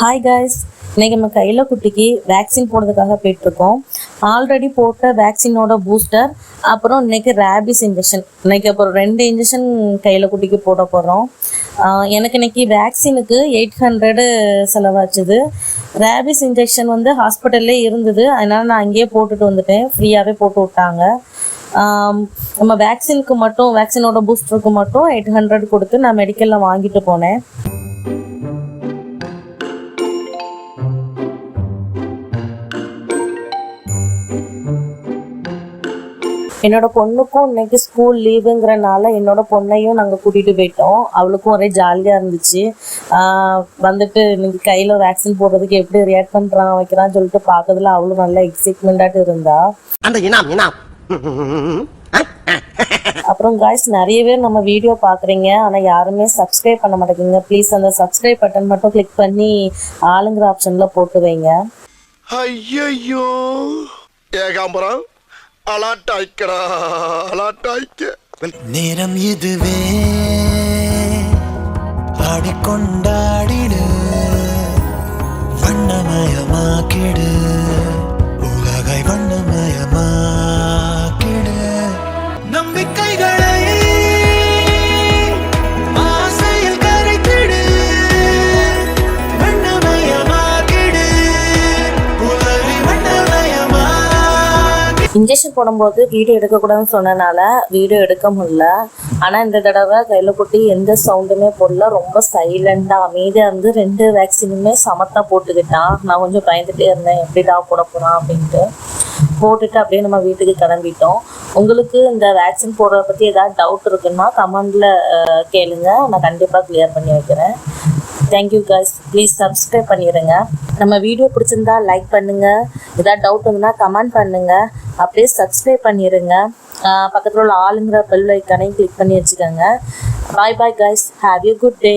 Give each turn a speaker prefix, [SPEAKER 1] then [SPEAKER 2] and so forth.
[SPEAKER 1] Hi guys, இன்றைக்கி நம்ம கையில் குட்டிக்கு வேக்சின் போடுறதுக்காக போயிட்டுருக்கோம். ஆல்ரெடி போட்ட வேக்சினோட பூஸ்டர், அப்புறம் இன்றைக்கி ரேபிஸ் இன்ஜெக்ஷன். இன்றைக்கி அப்புறம் 2 இன்ஜெக்ஷன் கையில் குட்டிக்கு போட போகிறோம். எனக்கு இன்றைக்கி வேக்சினுக்கு 800 செலவாச்சுது. ரேபிஸ் இன்ஜெக்ஷன் ஹாஸ்பிட்டல்லே இருந்தது, அதனால் நான் அங்கேயே போட்டுட்டு வந்துட்டேன். ஃப்ரீயாகவே போட்டு விட்டாங்க. நம்ம வேக்சினுக்கு மட்டும், வேக்சினோட பூஸ்டருக்கு மட்டும் 800 கொடுத்து நான் மெடிக்கலில் வாங்கிட்டு போனேன். என்னோட பொண்ணுக்கும் இன்னைக்கு ஸ்கூல் லீவுங்கிறனால என்னோட பொண்ணையும் நாங்கள் கூட்டிகிட்டு போயிட்டோம். அவளுக்கும் ஒரே ஜாலியாக இருந்துச்சு. இன்னைக்கு கையில் வேக்சின் போடுறதுக்கு எப்படி ரியாக்ட் பண்ணுறான் வைக்கிறான்னு சொல்லிட்டு பார்க்கறதுல அவளும் நல்லா எக்ஸைட்மெண்ட்டாக இருந்தா. அப்புறம் காய்ஸ், நிறைய பேர் நம்ம வீடியோ பார்க்குறீங்க, ஆனால் யாருமே சப்ஸ்கிரைப் பண்ண மாட்டேங்குங்க. ப்ளீஸ் அந்த சப்ஸ்கிரைப் பட்டன் மட்டும் கிளிக் பண்ணி ஆளுங்கிற ஆப்ஷனில் போட்டு வைங்க.
[SPEAKER 2] ஐயோ ஏகாம்பரம்
[SPEAKER 3] நேரம் இதுவே ஆடிக்கொண்டாடிடு, வண்ணமயமாக்கிடு, உலகை வண்ணமயமாக்கிடு, நம்பிக்கைகளை ஆசையில் கரைத்திடு, வண்ணமயமாக்கிடு, உலகை வண்ணமயமா.
[SPEAKER 1] இன்ஜெக்ஷன் போடும்போது வீடியோ எடுக்கக்கூடாதுன்னு சொன்னனால வீடியோ எடுக்க முடியல. ஆனால் இந்த தடவை கையில் குட்டி எந்த சவுண்டுமே போடல, ரொம்ப சைலண்டாக அமைதியாக இருந்து 2 வேக்சினுமே சமத்தாக போட்டுக்கிட்டான். நான் கொஞ்சம் பயந்துகிட்டே இருந்தேன், எப்படிடா போட போகிறான் அப்படின்ட்டு. போட்டுட்டு அப்படியே நம்ம வீட்டுக்கு கிளம்பிட்டோம். உங்களுக்கு இந்த வேக்சின் போடுறத பற்றி ஏதாவது டவுட் இருக்குன்னா கமெண்டில் கேளுங்க, நான் கண்டிப்பாக கிளியர் பண்ணி வைக்கிறேன். தேங்க்யூ கைஸ், ப்ளீஸ் சப்ஸ்கிரைப் பண்ணிடுங்க. நம்ம வீடியோ பிடிச்சிருந்தா லைக் பண்ணுங்கள், ஏதாவது டவுட் இருந்ததுன்னா கமெண்ட் பண்ணுங்கள், அப்படியே சப்ஸ்கிரைப் பண்ணிடுங்க. பக்கத்தில் உள்ள ஆளுங்கிற பெல் ஐக்கானையும் கிளிக் பண்ணி வச்சுக்கோங்க. Bye bye guys, have you good day.